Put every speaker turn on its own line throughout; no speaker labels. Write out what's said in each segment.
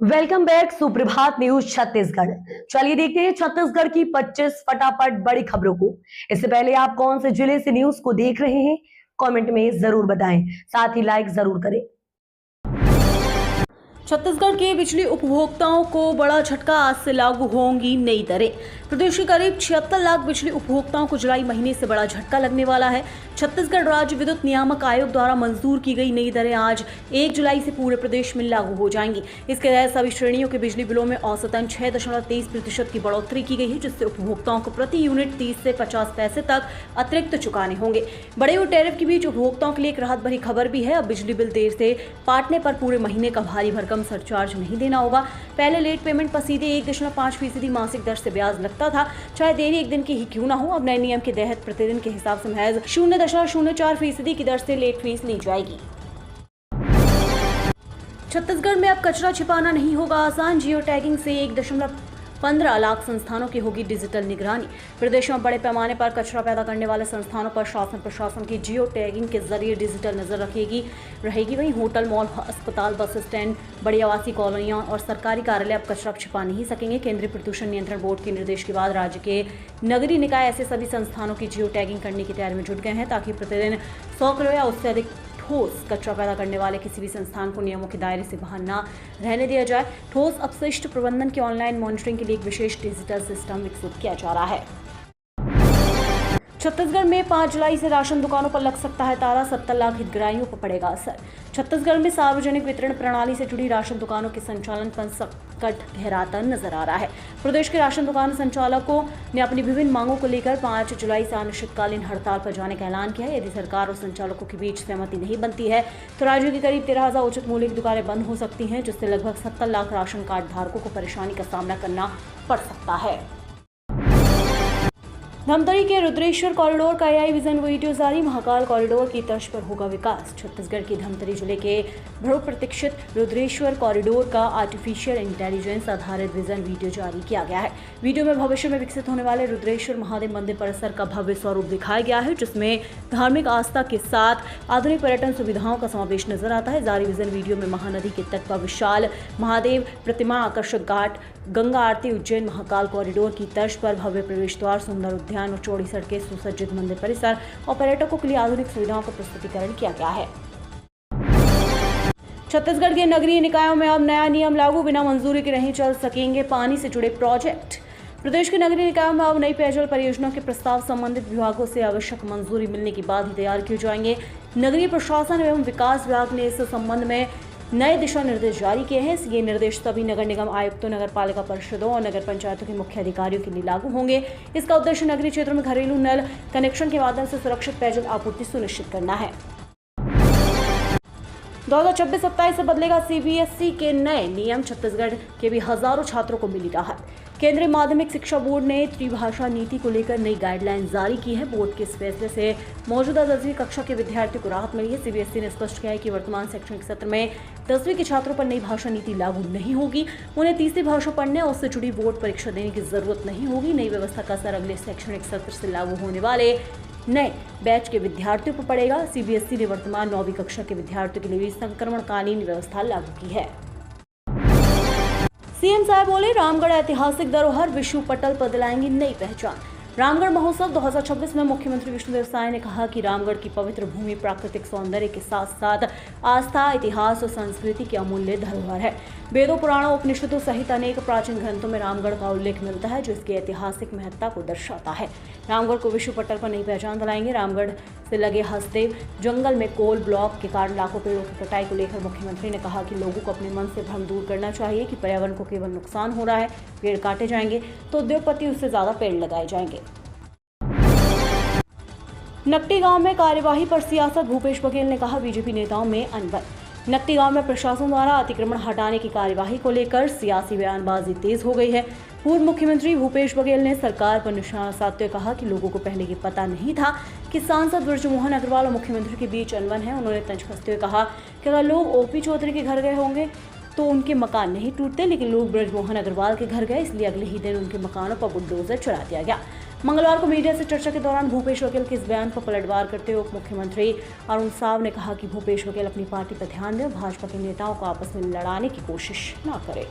Welcome back सुप्रभात news Chhattisgarh. चलिए देखते हैं छत्तीसगढ़ की 25 फटाफट बड़ी खबरों को। इससे पहले आप कौन से जिले से न्यूज को देख रहे हैं कमेंट में जरूर बताएं, साथ ही लाइक जरूर करें।
छत्तीसगढ़ के बिजली उपभोक्ताओं को बड़ा झटका, आज से लागू होंगी नई दरें। प्रदेश के करीब 76 लाख बिजली उपभोक्ताओं को जुलाई महीने से बड़ा झटका लगने वाला है। छत्तीसगढ़ राज्य विद्युत नियामक आयोग द्वारा मंजूर की गई नई दरें आज 1 जुलाई से पूरे प्रदेश में लागू हो जाएंगी। इसके तहत सभी श्रेणियों के बिजली बिलों में औसतन 6.23% की बढ़ोतरी की गई है, जिससे उपभोक्ताओं को प्रति यूनिट 30 से 50 पैसे तक अतिरिक्त चुकाने होंगे। बढ़े हुए टैरिफ के बीच उपभोक्ताओं के लिए एक राहत भरी खबर भी है। अब बिजली बिल देर से पाटने पर पूरे महीने का भारी भरकम सरचार्ज नहीं देना होगा। पहले लेट पेमेंट पर सीधे 1.5% मासिक दर से ब्याज लगता था, चाहे देरी एक दिन की ही क्यों ना हो। अब नए नियम के तहत प्रतिदिन के हिसाब से महज 0.04% की दर से लेट फीस ली जाएगी। छत्तीसगढ़ में अब कचरा छिपाना नहीं होगा आसान। जियो टैगिंग से 1.15 लाख संस्थानों की होगी डिजिटल निगरानी। प्रदेश में बड़े पैमाने पर कचरा पैदा करने वाले संस्थानों पर शासन प्रशासन की जियो टैगिंग के जरिए डिजिटल नजर रहेगी। वहीं होटल, मॉल, अस्पताल, बस स्टैंड, बड़ी आवासीय कॉलोनियां और सरकारी कार्यालय अब कचरा छिपा नहीं सकेंगे। केंद्रीय प्रदूषण नियंत्रण बोर्ड के निर्देश के बाद राज्य के नगरीय निकाय ऐसे सभी संस्थानों की जियो टैगिंग करने की तैयारी में जुट गए हैं, ताकि प्रतिदिन 100 किलो या उससे अधिक ठोस कचरा पैदा करने वाले किसी भी संस्थान को नियमों के दायरे से बाहर न रहने दिया जाए। ठोस अपशिष्ट प्रबंधन के ऑनलाइन मॉनिटरिंग के लिए एक विशेष डिजिटल सिस्टम विकसित किया जा रहा है। छत्तीसगढ़ में 5 जुलाई से राशन दुकानों पर लग सकता है ताला, 70 लाख हितग्राहियों पर पड़ेगा असर। छत्तीसगढ़ में सार्वजनिक वितरण प्रणाली से जुड़ी राशन दुकानों के संचालन पर संकट गहराता नजर आ रहा है। प्रदेश के राशन दुकान संचालकों ने अपनी विभिन्न मांगों को लेकर 5 जुलाई से अनिश्चितकालीन हड़ताल पर जाने का ऐलान किया है। यदि सरकार और संचालकों के बीच सहमति नहीं बनती है तो राज्य की करीब 13,000 उचित मूल्य की दुकानें बंद हो सकती हैं, जिससे लगभग 70 लाख राशन कार्ड धारकों को परेशानी का सामना करना पड़ सकता है। धमतरी के रुद्रेश्वर कॉरिडोर का AI विजन वीडियो जारी। महाकाल कॉरिडोर की तर्ज पर होगा विकास। छत्तीसगढ़ के धमतरी जिले के बहुप्रतीक्षित रुद्रेश्वर कॉरिडोर का आर्टिफिशियल इंटेलिजेंस आधारित विजन वीडियो जारी किया गया है। वीडियो में भविष्य में विकसित होने वाले रुद्रेश्वर महादेव मंदिर परिसर का भव्य स्वरूप दिखाया गया है, जिसमें धार्मिक आस्था के साथ आधुनिक पर्यटन सुविधाओं का समावेश नजर आता है। जारी विजन वीडियो में महानदी के तट पर विशाल महादेव प्रतिमा, आकर्षक घाट, गंगा आरती, उज्जैन महाकाल कॉरिडोर की तर्ज पर भव्य प्रवेश द्वार, सुंदर उद्यान और चौड़ी सड़कें, सुसज्जित मंदिर परिसर और पर्यटकों के लिए आधुनिक सुविधाओं का प्रस्तुतिकरण किया गया है। छत्तीसगढ़ के नगरीय निकायों में अब नया नियम लागू। बिना मंजूरी के नहीं चल सकेंगे पानी से जुड़े प्रोजेक्ट। प्रदेश के नगरीय निकायों में अब नई पेयजल परियोजनाओं के प्रस्ताव संबंधित विभागों से आवश्यक मंजूरी मिलने के बाद ही तैयार किए जाएंगे। नगरीय प्रशासन एवं विकास विभाग ने इस संबंध में नए दिशा निर्देश जारी किए हैं। ये निर्देश सभी नगर निगम आयुक्तों, नगर पालिका परिषदों और नगर पंचायतों के मुख्य अधिकारियों के लिए लागू होंगे। इसका उद्देश्य नगरीय क्षेत्रों में घरेलू नल कनेक्शन के माध्यम से सुरक्षित पेयजल आपूर्ति सुनिश्चित करना है। 2026-27 से बदलेगा CBSE के नए नियम। छत्तीसगढ़ के भी हजारों छात्रों को मिली राहत। केंद्रीय माध्यमिक शिक्षा बोर्ड ने त्रिभाषा नीति को लेकर नई गाइडलाइन जारी की है। बोर्ड के इस फैसले से मौजूदा 10वीं कक्षा के विद्यार्थियों को राहत मिली है। CBSE ने स्पष्ट किया है कि वर्तमान शैक्षणिक सत्र में 10वीं के छात्रों पर नई भाषा नीति लागू नहीं होगी। उन्हें तीसरी भाषा पढ़ने और उससे जुड़ी बोर्ड परीक्षा देने की जरूरत नहीं होगी। नई व्यवस्था का असर अगले शैक्षणिक सत्र से लागू होने वाले नए बैच के विद्यार्थियों पर पड़ेगा। CBSE ने वर्तमान 9वीं कक्षा के विद्यार्थियों के लिए भी संक्रमणकालीन व्यवस्था लागू की है। CM साहब बोले, रामगढ़ ऐतिहासिक धरोहर, विश्व पटल पर दिलाएंगी नई पहचान। रामगढ़ महोत्सव 2026 में मुख्यमंत्री विष्णुदेव साय ने कहा कि रामगढ़ की पवित्र भूमि प्राकृतिक सौंदर्य के साथ साथ आस्था, इतिहास और संस्कृति की अमूल्य धरोहर है। वेदों, पुराणों, उपनिषदों सहित अनेक प्राचीन ग्रंथों में रामगढ़ का उल्लेख मिलता है, जो इसकी ऐतिहासिक महत्ता को दर्शाता है। रामगढ़ को विश्व पटल पर नई पहचान दिलाएंगे। रामगढ़ से लगे हसदेव जंगल में कोल ब्लॉक के कारण लाखों पेड़ों की कटाई को लेकर मुख्यमंत्री ने कहा कि लोगों को अपने मन से भ्रम दूर करना चाहिए कि पर्यावरण को केवल नुकसान हो रहा है। पेड़ काटे जाएंगे तो उद्योगपति उससे ज्यादा पेड़ लगाए जाएंगे। नकटी गांव में कार्यवाही पर सियासत। भूपेश बघेल ने कहा, बीजेपी नेताओं में अनबन। नकटी गांव में प्रशासन द्वारा अतिक्रमण हटाने की कार्यवाही को लेकर सियासी बयानबाजी तेज हो गई है। पूर्व मुख्यमंत्री भूपेश बघेल ने सरकार पर निशाना साधते हुए कहा कि लोगों को पहले ये पता नहीं था कि सांसद बृजमोहन अग्रवाल और मुख्यमंत्री के बीच अनबन है। उन्होंने तंज कसते हुए कहा कि अगर लोग OP चौधरी के घर गए होंगे तो उनके मकान नहीं टूटते, लेकिन लोग बृजमोहन अग्रवाल के घर गए, इसलिए अगले ही दिन उनके मकानों पर बुलडोजर चढ़ा दिया गया। मंगलवार को मीडिया से चर्चा के दौरान भूपेश बघेल के इस बयान पर पलटवार करते हुए उप मुख्यमंत्री अरुण साव ने कहा कि भूपेश बघेल अपनी पार्टी पर ध्यान दें और भाजपा के नेताओं को आपस में लड़ाने की कोशिश न करें।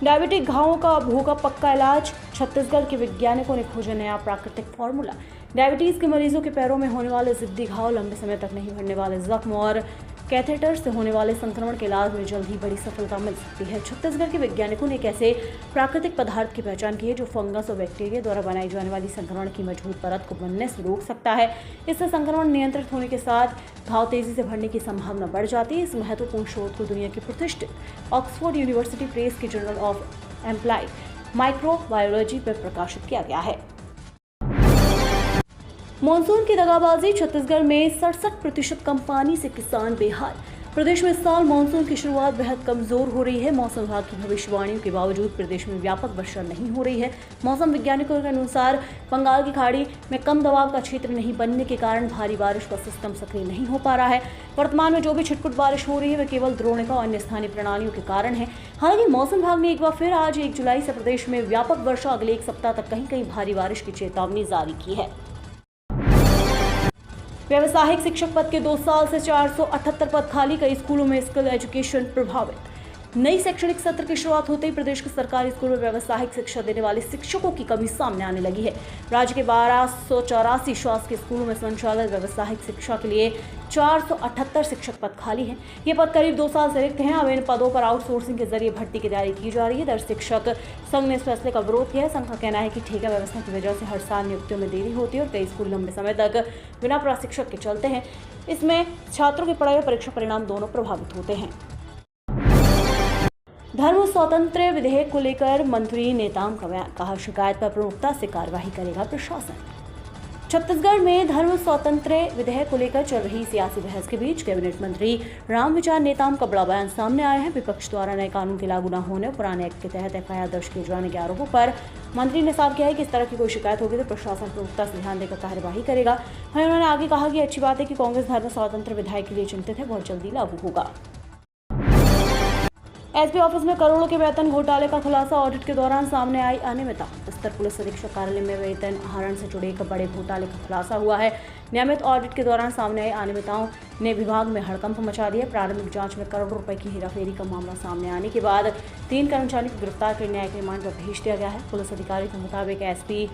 डायबिटिक घावों का अब होगा पक्का इलाज, छत्तीसगढ़ के वैज्ञानिकों ने खोजा नया प्राकृतिक फॉर्मूला। डायबिटीज के मरीजों के पैरों में होने वाले जिद्दी घाव, लंबे समय तक नहीं भरने वाले जख्म और कैथेटर से होने वाले संक्रमण के इलाज में जल्द ही बड़ी सफलता मिल सकती है। छत्तीसगढ़ के वैज्ञानिकों ने एक ऐसे प्राकृतिक पदार्थ की पहचान की है जो फंगस और बैक्टीरिया द्वारा बनाई जाने वाली संक्रमण की मजबूत परत को बनने से रोक सकता है। इससे संक्रमण नियंत्रित होने के साथ घाव तेजी से भरने की संभावना बढ़ जाती है। इस महत्वपूर्ण शोध को दुनिया की प्रतिष्ठित ऑक्सफोर्ड यूनिवर्सिटी प्रेस के जर्नल ऑफ एप्लाइड माइक्रोबायोलॉजी पर प्रकाशित किया गया है। मानसून की दगाबाजी, छत्तीसगढ़ में 67% कम पानी से किसान बेहाल। प्रदेश में इस साल मानसून की शुरुआत बेहद कमजोर हो रही है। मौसम विभाग की भविष्यवाणियों के बावजूद प्रदेश में व्यापक वर्षा नहीं हो रही है। मौसम वैज्ञानिकों के अनुसार बंगाल की खाड़ी में कम दबाव का क्षेत्र नहीं बनने के कारण भारी बारिश का सिस्टम सक्रिय नहीं हो पा रहा है। वर्तमान में जो भी छिटपुट बारिश हो रही है वह केवल द्रोणिका और अन्य स्थानीय प्रणालियों के कारण है। हालांकि मौसम विभाग ने एक बार फिर आज 1 जुलाई से प्रदेश में व्यापक वर्षा, अगले एक सप्ताह तक कहीं कहीं भारी बारिश की चेतावनी जारी की है। व्यावसायिक शिक्षक पद के 2 साल से 478 पद खाली, कई स्कूलों में स्किल एजुकेशन प्रभावित। नई शैक्षणिक सत्र की शुरुआत होते ही प्रदेश के सरकारी स्कूलों में व्यावसायिक शिक्षा देने वाले शिक्षकों की कमी सामने आने लगी है। राज्य के 1284 शासकीय स्कूलों में संचालित व्यावसायिक शिक्षा के लिए 478 शिक्षक पद खाली हैं। ये पद करीब 2 साल से रिक्त हैं। अब इन पदों पर आउटसोर्सिंग के जरिए भर्ती की तैयारी की जा रही है। दर शिक्षक संघ ने इस फैसले का विरोध किया है। संघ का कहना है कि ठेका व्यवस्था की वजह से हर साल नियुक्तियों में देरी होती है और कई स्कूल लंबे समय तक बिना प्रशिक्षक के चलते हैं। इसमें छात्रों की पढ़ाई और परीक्षा परिणाम दोनों प्रभावित होते हैं। धर्म स्वातंत्र्य विधेयक को लेकर मंत्री नेताम का बयान, कहा शिकायत पर प्रमुखता से कार्यवाही करेगा प्रशासन। छत्तीसगढ़ में धर्म स्वातंत्र्य विधेयक को लेकर चल रही सियासी बहस के बीच कैबिनेट मंत्री रामविचार नेताम का बड़ा बयान सामने आया है। विपक्ष द्वारा नए कानून के लागू न होने और पुराने एक्ट के तहत एफआईआर दर्ज किए जाने के आरोपों पर मंत्री ने साफ किया है कि इस तरह की कोई शिकायत होगी तो प्रशासन प्रमुखता से ध्यान देकर कार्यवाही करेगा। वहीं उन्होंने आगे कहा कि अच्छी बात है कि कांग्रेस धर्म स्वातंत्र्य विधेयक के लिए चिंतित है, बहुत जल्दी लागू होगा। एसपी ऑफिस में करोड़ों के वेतन घोटाले का खुलासा, ऑडिट के दौरान सामने आई अनियमितता। बस्तर पुलिस अधीक्षक कार्यालय में वेतन आहरण से जुड़े एक बड़े घोटाले का खुलासा हुआ है। नियमित ऑडिट के दौरान सामने आई अनियमितताओं ने विभाग में हड़कंप मचा दिया। प्रारंभिक जांच में करोड़ों रुपए की हेराफेरी का मामला सामने आने के बाद 3 कर्मचारी को गिरफ्तार कर न्यायिक रिमांड पर भेज दिया गया है। पुलिस अधिकारी के मुताबिक एसपी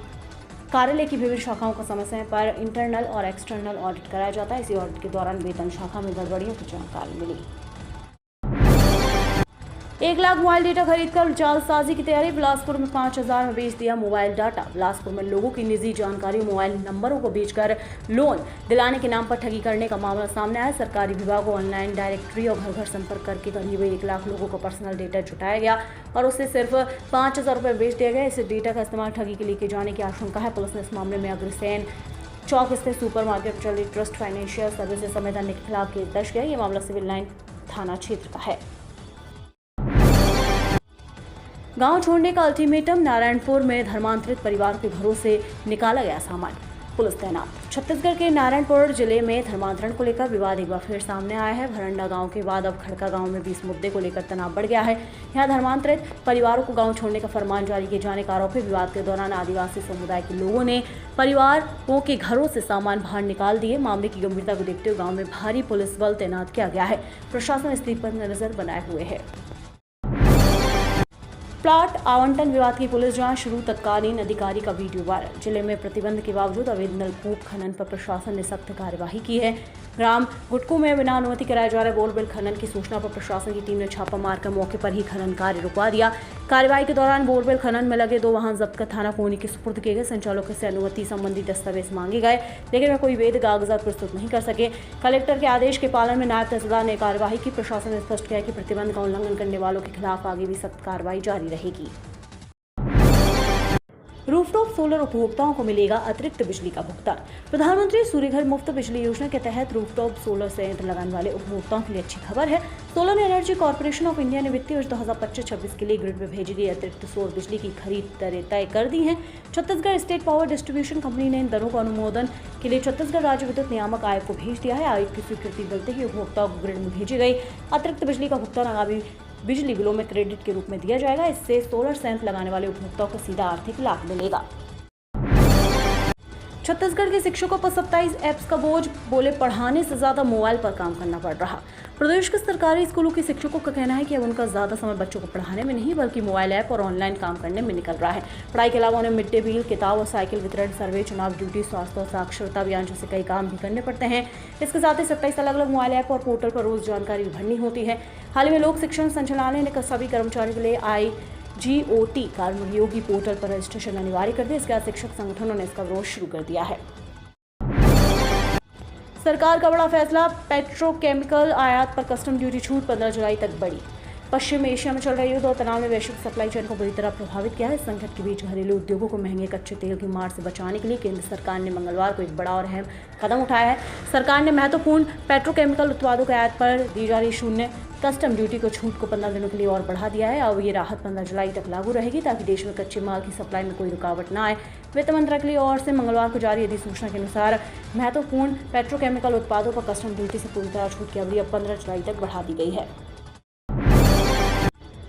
कार्यालय की विभिन्न शाखाओं का समय समय पर इंटरनल और एक्सटर्नल ऑडिट कराया जाता है। इसी ऑडिट के दौरान वेतन शाखा में गड़बड़ियों की जानकारी मिली। 1 लाख मोबाइल डेटा खरीदकर जालसाजी की तैयारी, बिलासपुर में 5000 में बेच दिया मोबाइल डाटा। बिलासपुर में लोगों की निजी जानकारी मोबाइल नंबरों को बेचकर लोन दिलाने के नाम पर ठगी करने का मामला सामने आया। सरकारी विभागों, ऑनलाइन डायरेक्टरी और घर घर संपर्क करके करीब 1 लाख लोगों का पर्सनल डेटा जुटाया गया और उससे सिर्फ 5000 रुपये बेच दिया गया। इस डेटा का इस्तेमाल ठगी के लिए किए जाने की आशंका है। पुलिस ने इस मामले में अग्रसेन चौक स्थित सुपर मार्केट चली ट्रस्ट फाइनेंशियल सर्विसेज समेत अन्य के खिलाफ केस दर्ज किया। ये मामला सिविल लाइन थाना क्षेत्र का है। गांव छोड़ने का अल्टीमेटम, नारायणपुर में धर्मांतरित परिवार के घरों से निकाला गया सामान, पुलिस तैनात। छत्तीसगढ़ के नारायणपुर जिले में धर्मांतरण को लेकर विवाद एक बार फिर सामने आया है। भरंडा गांव के बाद अब खड़का गांव में भी इस मुद्दे को लेकर तनाव बढ़ गया है। यहां धर्मांतरित परिवारों को गांव छोड़ने का फरमान जारी किए जाने का आरोप है। विवाद के दौरान आदिवासी समुदाय के लोगों ने परिवारों के घरों से सामान बाहर निकाल दिए। मामले की गंभीरता को देखते हुए गाँव में भारी पुलिस बल तैनात किया गया है। प्रशासन स्थिति पर नजर बनाए हुए है। प्लाट आवंटन विवाद की पुलिस जांच शुरू, तत्कालीन अधिकारी का वीडियो वायरल। जिले में प्रतिबंध के बावजूद अवैध नलकूप खनन पर प्रशासन ने सख्त कार्यवाही की है। ग्राम गुटकू में बिना अनुमति कराए जा रहे बोरवेल खनन की सूचना पर प्रशासन की टीम ने छापा मारकर मौके पर ही खनन कार्य रुकवा दिया। कार्रवाई के दौरान बोरवेल खनन में लगे 2 वाहन जब्त कर थाना कोनी के सुपुर्द किए गए। संचालकों से अनुमति संबंधी दस्तावेज मांगे गए, लेकिन वे कोई वैध कागजात प्रस्तुत नहीं कर सके। कलेक्टर के आदेश के पालन में नायब तहसीलदार ने कार्यवाही की। प्रशासन ने स्पष्ट किया कि प्रतिबंध का उल्लंघन करने वालों के खिलाफ आगे भी सख्त कार्रवाई जारी रहेगी। रूफटॉप सोलर उपभोक्ताओं को मिलेगा अतिरिक्त बिजली का भुगतान। प्रधानमंत्री सूर्यघर मुफ्त बिजली योजना के तहत रूफटॉप सोलर संयंत्र लगाने वाले उपभोक्ताओं के लिए अच्छी खबर है। Solar energy corporation of India ने वित्तीय वर्ष 2025-26 के लिए ग्रिड में भेजी गई अतिरिक्त सौर बिजली की खरीद दरें तय कर दी हैं। Chhattisgarh state power distribution company ने इन दरों को अनुमोदन के लिए छत्तीसगढ़ राज्य विद्युत नियामक आयोग को भेज दिया है। आयोग की स्वीकृति मिलते ही उपभोक्ताओं को ग्रिड में भेजी गई अतिरिक्त बिजली का भुगतान आगामी बिजली बिलों में क्रेडिट के रूप में दिया जाएगा। इससे सोलर संयंत्र लगाने वाले उपभोक्ताओं को सीधा आर्थिक लाभ मिलेगा। छत्तीसगढ़ के शिक्षकों पर 27 ऐप्स का बोझ, बोले पढ़ाने से ज्यादा मोबाइल पर काम करना पड़ रहा। प्रदेश के सरकारी स्कूलों के शिक्षकों का कहना है कि अब उनका ज्यादा समय बच्चों को पढ़ाने में नहीं बल्कि मोबाइल ऐप और ऑनलाइन काम करने में निकल रहा है। पढ़ाई के अलावा उन्हें मिड डे मील, किताब और साइकिल वितरण, सर्वे, चुनाव ड्यूटी, स्वास्थ्य और साक्षरता अभियान जैसे कई काम भी करने पड़ते हैं। इसके साथ ही 27 अलग अलग मोबाइल ऐप और पोर्टल पर रोज जानकारी भरनी होती है। हाल ही में लोक शिक्षण संचालनालय ने सभी कर्मचारियों के लिए IGOT कर्मयोगी पोर्टल पर रजिस्ट्रेशन अनिवार्य कर दिया। इसके बाद शिक्षक संगठनों ने इसका विरोध शुरू कर दिया है। सरकार का बड़ा फैसला, पेट्रोकेमिकल आयात पर कस्टम ड्यूटी छूट 15 जुलाई तक बढ़ी। पश्चिम एशिया में चल रहे युद्ध और तनाव ने वैश्विक सप्लाई चेन को बुरी तरह प्रभावित किया है। इस संकट के बीच घरेलू उद्योगों को महंगे कच्चे तेल की मार से बचाने के लिए केंद्र सरकार ने मंगलवार को एक बड़ा और अहम कदम उठाया है। सरकार ने महत्वपूर्ण पेट्रोकेमिकल उत्पादों के आयात पर दी जा रही शून्य कस्टम ड्यूटी को छूट को 15 दिनों के लिए और बढ़ा दिया है। अब ये राहत 15 जुलाई तक लागू रहेगी ताकि देश में कच्चे माल की सप्लाई में कोई रुकावट न आए। वित्त मंत्रालय की ओर से मंगलवार को जारी अधिसूचना के अनुसार महत्वपूर्ण पेट्रोकेमिकल उत्पादों पर कस्टम ड्यूटी से पूरी तरह छूट की अवधि अब 15 जुलाई तक बढ़ा दी गई है।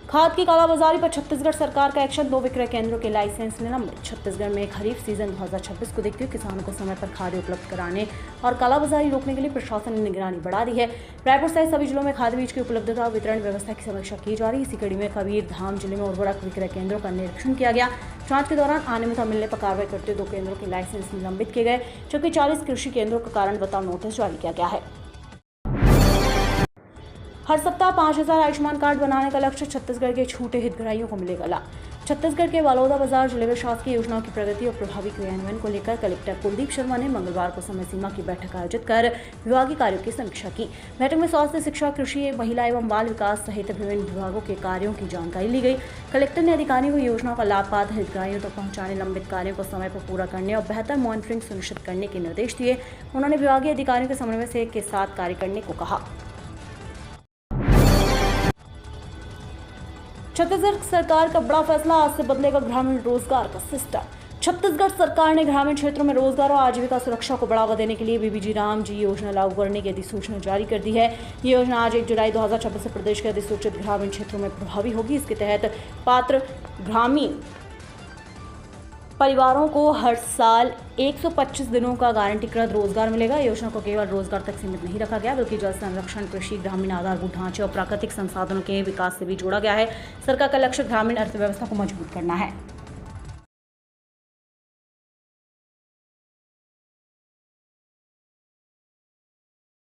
खाद की कालाबाजारी पर छत्तीसगढ़ सरकार का एक्शन, 2 विक्रय केंद्रों के लाइसेंस निलंबित। छत्तीसगढ़ में खरीफ सीजन 2026 को देखते हुए किसानों को समय पर खाद उपलब्ध कराने और कालाबाजारी रोकने के लिए प्रशासन ने निगरानी बढ़ा दी है। रायपुर सहित सभी जिलों में खाद बीज की उपलब्धता और वितरण व्यवस्था की समीक्षा की जा रही है। इसी कड़ी में कबीरधाम जिले में उर्वरक विक्रय केंद्रों का निरीक्षण किया गया। जांच के दौरान अनियमितता मिलने पर कार्रवाई करते हुए 2 केंद्रों के लाइसेंस निलंबित किए गए, जबकि 40 कृषि केंद्रों का कारण बताओ नोटिस जारी किया गया है। हर सप्ताह 5000 आयुष्मान कार्ड बनाने का लक्ष्य, छत्तीसगढ़ के छूटे हितग्राहियों को मिलेगा लाभ। छत्तीसगढ़ के बलौदा बाजार जिले में शासकीय योजनाओं की प्रगति और प्रभावी क्रियान्वयन को लेकर कलेक्टर कुलदीप शर्मा ने मंगलवार को समय सीमा की बैठक आयोजित कर विभागीय कार्यों की समीक्षा की। बैठक में स्वास्थ्य, शिक्षा, कृषि, महिला एवं बाल विकास सहित विभिन्न विभागों के कार्यों की जानकारी ली गई। कलेक्टर ने अधिकारियों को योजनाओं का लाभ पात्र हितग्राहियों तक पहुंचाने, लंबित कार्यों को समय पर पूरा करने और बेहतर मॉनिटरिंग सुनिश्चित करने के निर्देश दिए। उन्होंने विभागीय अधिकारियों के समन्वय से के साथ कार्य करने को कहा। छत्तीसगढ़ सरकार का बड़ा फैसला, आज से बदलेगा ग्रामीण रोजगार का सिस्टम। छत्तीसगढ़ सरकार ने ग्रामीण क्षेत्रों में रोजगार और आजीविका सुरक्षा को बढ़ावा देने के लिए बीबीजी राम जी योजना लागू करने की अधिसूचना जारी कर दी है। ये योजना आज 1 जुलाई 2026 से प्रदेश के अधिसूचित ग्रामीण क्षेत्रों में प्रभावी होगी। इसके तहत पात्र ग्रामीण परिवारों को हर साल 125 दिनों का गारंटीकृत रोजगार मिलेगा। योजना को केवल रोजगार तक सीमित नहीं रखा गया बल्कि जल संरक्षण, कृषि, ग्रामीण आधारभूत ढांचे और प्राकृतिक संसाधनों के विकास से भी जोड़ा गया है। सरकार का लक्ष्य ग्रामीण अर्थव्यवस्था को मजबूत करना है।